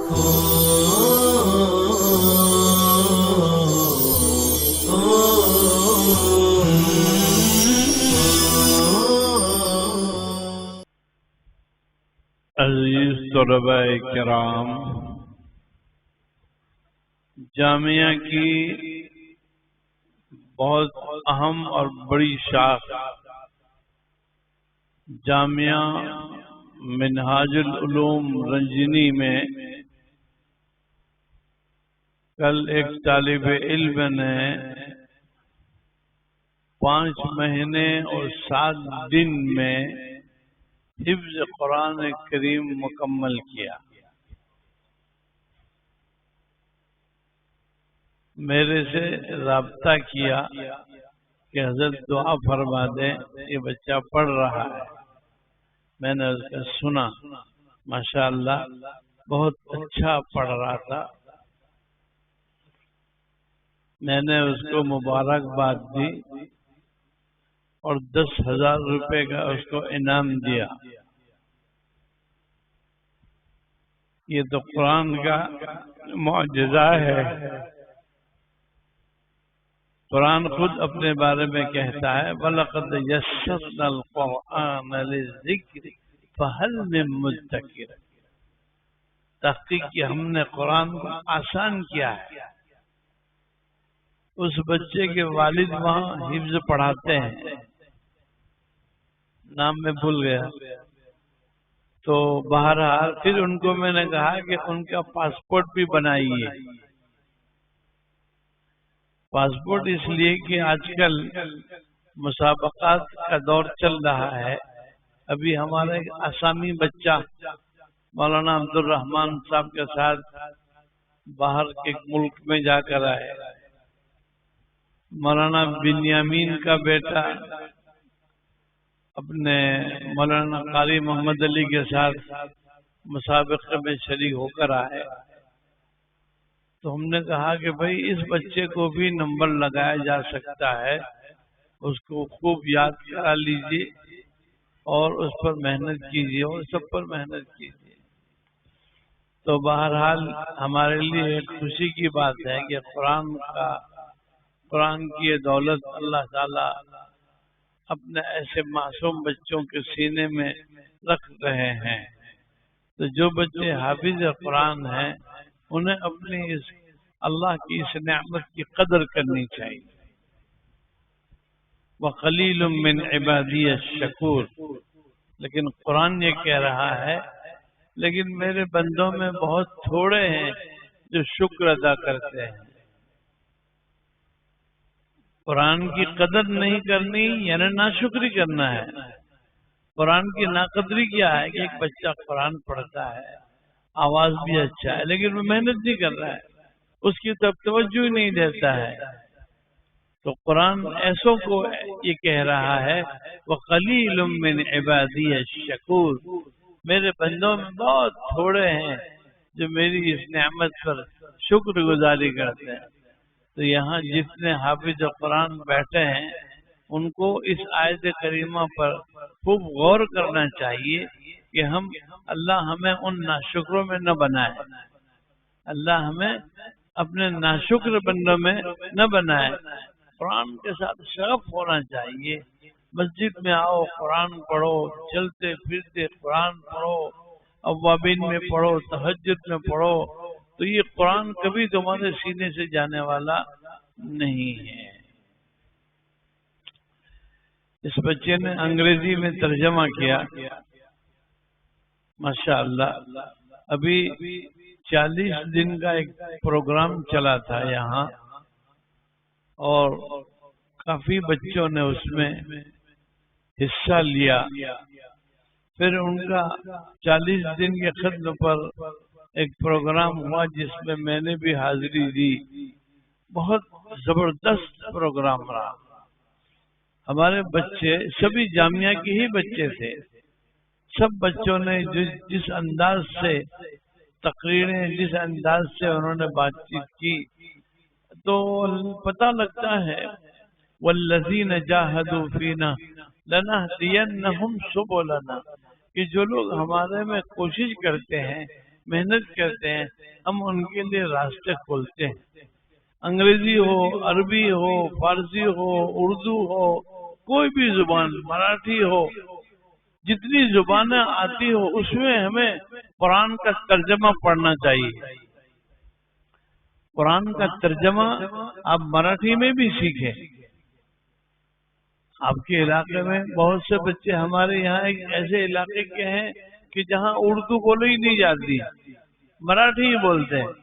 عزیز طلباء کرام، جامعہ کی بہت اہم اور بڑی شاخ جامعہ منہاج العلوم رنجنی میں کل ایک طالب علم نے 5 مہینے اور 7 دن میں حفظ قرآن کریم مکمل کیا۔ میرے سے رابطہ کیا کہ حضرت دعا فرما دیں، یہ بچہ پڑھ رہا ہے۔ میں نے اس کا سنا، ماشاءاللہ بہت اچھا پڑھ رہا تھا۔ میں نے اس کو مبارکباد دی اور 10,000 روپے کا اس کو انعام دیا۔ یہ تو قرآن کا معجزہ ہے۔ قرآن خود اپنے بارے میں کہتا ہے وَلَقَدْ يَسَّرْنَا الْقُرْآنَ لِلذِّكْرِ فَهَلْ مِن مُدَّكِرٍ۔ تحقیق کہ ہم نے قرآن کو آسان کیا ہے۔ اس بچے کے والد وہاں حفظ پڑھاتے ہیں، نام میں بھول گیا، تو بہرحال پھر ان کو میں نے کہا کہ ان کا پاسپورٹ بھی بنائیے۔ پاسپورٹ اس لیے کہ آج کل مسابقات کا دور چل رہا ہے۔ ابھی ہمارا ایک آسامی بچہ مولانا عبدالرحمان صاحب کے ساتھ باہر کے ملک میں جا کر آئے۔ مولانا بنیامین کا بیٹا اپنے مولانا قاری محمد علی کے ساتھ مسابقے میں شریک ہو کر آئے۔ تو ہم نے کہا کہ بھئی اس بچے کو بھی نمبر لگایا جا سکتا ہے، اس کو خوب یاد کرا لیجیے اور اس پر محنت کیجیے اور سب پر محنت کیجیے۔ تو بہرحال ہمارے لیے ایک خوشی کی بات ہے کہ قرآن کی یہ دولت اللہ تعالی اپنے ایسے معصوم بچوں کے سینے میں رکھ رہے ہیں۔ تو جو بچے حافظ قرآن ہیں انہیں اپنی اس اللہ کی اس نعمت کی قدر کرنی چاہیے۔ وَقَلِيلٌ مِّنْ عِبَادِيَ الشَّكُورُ، لیکن قرآن یہ کہہ رہا ہے لیکن میرے بندوں میں بہت تھوڑے ہیں جو شکر ادا کرتے ہیں۔ قرآن کی قدر نہیں کرنی یعنی ناشکری کرنا ہے۔ قرآن کی ناقدری کیا ہے کہ ایک بچہ قرآن پڑھتا ہے، آواز بھی اچھا ہے لیکن وہ محنت نہیں کر رہا ہے، اس کی طرف توجہ ہی نہیں دیتا ہے۔ تو قرآن ایسوں کو یہ کہہ رہا ہے وَقَلِيلٌ مِّنْ عِبَادِيَ الشَّكُورُ، میرے بندوں میں بہت تھوڑے ہیں جو میری اس نعمت پر شکر گزاری کرتے ہیں۔ تو یہاں جتنے حافظ قرآن بیٹھے ہیں ان کو اس آیت کریمہ پر خوب غور کرنا چاہیے کہ اللہ ہمیں ان ناشکروں میں نہ بنائے، اللہ ہمیں اپنے ناشکر بندوں میں نہ بنائے۔ قرآن کے ساتھ شغف ہونا چاہیے۔ مسجد میں آؤ، قرآن پڑھو، چلتے پھرتے قرآن پڑھو، اوابین میں پڑھو، تہجد میں پڑھو، تو یہ قرآن کبھی تمہارے سینے سے جانے والا نہیں ہے۔ اس بچے نے انگریزی میں ترجمہ کیا، ماشاءاللہ۔ ابھی 40 دن کا ایک پروگرام چلا تھا یہاں اور کافی بچوں نے اس میں حصہ لیا۔ پھر ان کا 40 دن کے ختم پر ایک پروگرام ہوا جس میں میں نے بھی حاضری دی۔ بہت زبردست پروگرام رہا۔ ہمارے بچے سبھی جامعہ کے ہی بچے تھے۔ سب بچوں نے جس انداز سے تقریریں، جس انداز سے انہوں نے بات چیت کی تو پتہ لگتا ہے وَالَّذِينَ جَاهَدُوا فِينَا لَنَهْدِيَنَّهُمْ سُبُلَنَا، کہ جو لوگ ہمارے میں کوشش کرتے ہیں محنت کرتے ہیں، ہم ان کے لیے راستے کھولتے ہیں۔ انگریزی ہو، عربی ہو، فارسی ہو، اردو ہو، کوئی بھی زبان، مراٹھی ہو، جتنی زبانیں آتی ہو اس میں ہمیں قرآن کا ترجمہ پڑھنا چاہیے۔ قرآن کا ترجمہ آپ مراٹھی میں بھی سیکھیں۔ آپ کے علاقے میں بہت سے بچے، ہمارے یہاں ایک ایسے علاقے کے ہیں کہ جہاں اردو بولی ہی نہیں جاتی، مراٹھی ہی بولتے ہیں،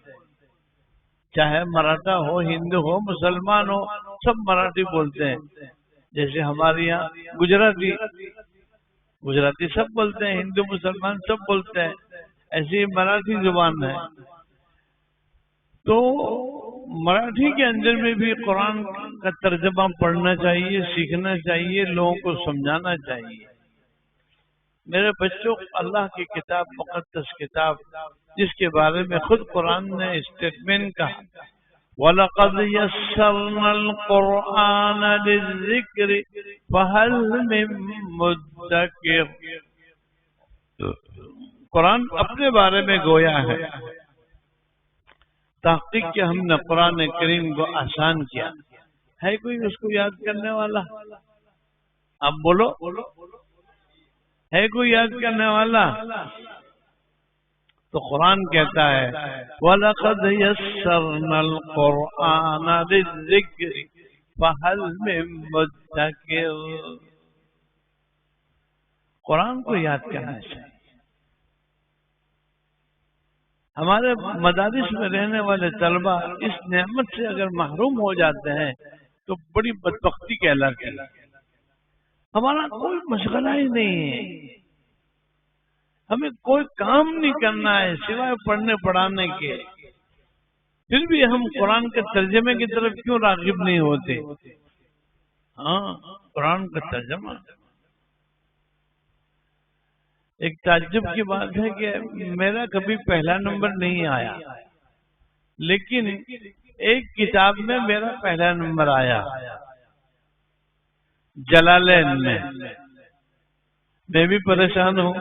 چاہے مراٹھا ہو، ہندو ہو، مسلمان ہو، سب مراٹھی بولتے ہیں۔ جیسے ہمارے یہاں گجراتی سب بولتے ہیں، ہندو مسلمان سب بولتے ہیں، ایسی مراٹھی زبان ہے۔ تو مراٹھی کے اندر میں بھی قرآن کا ترجمہ پڑھنا چاہیے، سیکھنا چاہیے، لوگوں کو سمجھانا چاہیے۔ میرے بچوں، اللہ کی کتاب، مقدس کتاب، جس کے بارے میں خود قرآن نے اسٹیٹمنٹ کہا، وَلَقَدْ يَسَّرْنَا الْقُرْآنَ لِلذِّكْرِ فَهَلْ مِن مُدَّكِرٍ۔ قرآن اپنے بارے میں گویا ہے، تحقیق کہ ہم نے قرآن کریم کو آسان کیا ہے، کوئی اس کو یاد کرنے والا؟ اب بولو، ہے کوئی یاد کرنے والا؟ تو قرآن کہتا ہے وَلَقَدْ يَسَّرْنَا الْقُرْآنَ لِلذِّكْرِ فَهَلْ مِن مُدَّكِرٍ۔ قرآن کو یاد کرنا چاہیے۔ ہمارے مدارس میں رہنے والے طلبہ اس نعمت سے اگر محروم ہو جاتے ہیں تو بڑی بدبختی کہلاتی ہے۔ ہمارا کوئی مشغلہ ہی نہیں ہے، ہمیں کوئی کام نہیں کرنا ہے سوائے پڑھنے پڑھانے کے، پھر بھی ہم قرآن کے ترجمے کی طرف کیوں راغب نہیں ہوتے؟ ہاں، قرآن کا ترجمہ ایک تعجب کی بات ہے کہ میرا کبھی پہلا نمبر نہیں آیا، لیکن ایک کتاب میں میرا پہلا نمبر آیا، جلالین میں۔ میں بھی پریشان ہوں،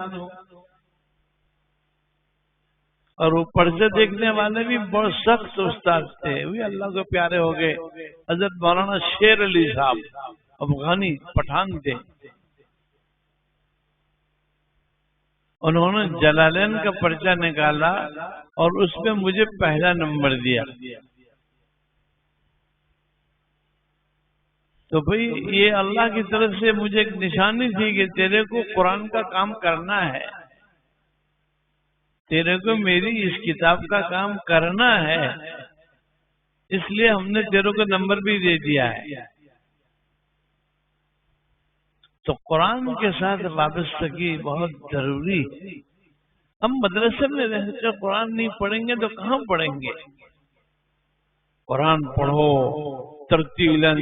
اور وہ پرچے دیکھنے والے بھی بہت سخت استاد تھے، وہ اللہ کو پیارے ہو گئے، حضرت مولانا شیر علی صاحب افغانی پٹھان تھے۔ انہوں نے جلالین کا پرچہ نکالا اور اس میں مجھے پہلا نمبر دیا۔ تو بھئی یہ اللہ کی طرف سے مجھے ایک نشانی تھی کہ تیرے کو قرآن کا کام کرنا ہے، تیرے کو میری اس کتاب کا کام کرنا ہے، اس لیے ہم نے تیرے کو نمبر بھی دے دیا ہے۔ تو قرآن کے ساتھ وابستگی بہت ضروری ہے۔ ہم مدرسے میں رہ کر قرآن نہیں پڑھیں گے تو کہاں پڑھیں گے؟ قرآن پڑھو ترتیلاً،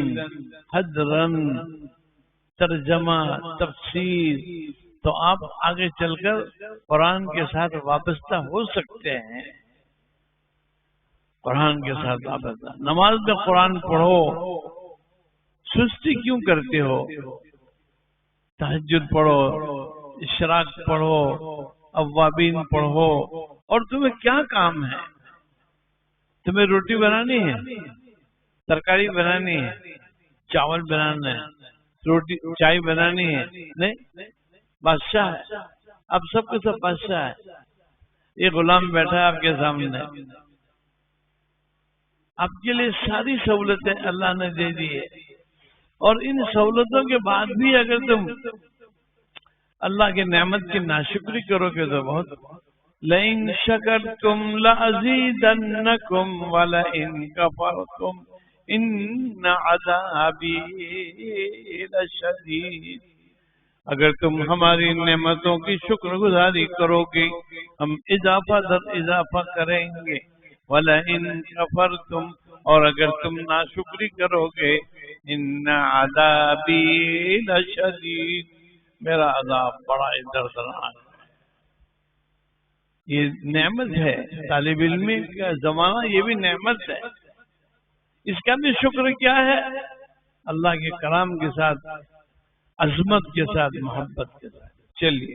حدراً، ترجمہ، تفسیر، تو آپ آگے چل کر قرآن کے ساتھ وابستہ ہو سکتے ہیں۔ قرآن کے ساتھ وابستہ، نماز میں قرآن پڑھو، سستی کیوں کرتے ہو؟ تہجد پڑھو، اشراق پڑھو، اوابین پڑھو، اور تمہیں کیا کام ہے؟ تمہیں روٹی بنانی ہے، ترکاری بنانی ہے، چاول بنانا ہے، روٹی چائے بنانی ہے؟ نہیں، بادشاہ ہے، اب سب کے سب بادشاہ ہے۔ یہ غلام بیٹھا ہے آپ کے سامنے، آپ کے لیے ساری سہولتیں اللہ نے دے دی ہے، اور ان سہولتوں کے بعد بھی اگر تم اللہ کی نعمت کی ناشکری کرو گے تو بہت۔ لَإِن شَكَرْتُمْ لَأَزِيدَنَّكُمْ وَلَئِن كَفَرْتُمْ إِنَّ عَذَابِي لَشَدِيدٌ۔ اگر تم ہماری نعمتوں کی شکر گزاری کرو گے ہم اضافہ در اضافہ کریں گے، وَلَئِن كَفَرْتُمْ، اور اگر تم ناشکری کرو گے، ان عذابی لشدید، میرا عذاب بڑا دردناک ہے۔ یہ نعمت ہے، طالب علم کا زمانہ یہ بھی نعمت ہے، اس کا بھی شکر کیا ہے؟ اللہ کے کلام کے ساتھ، عظمت کے ساتھ، محبت کے ساتھ۔ چلیے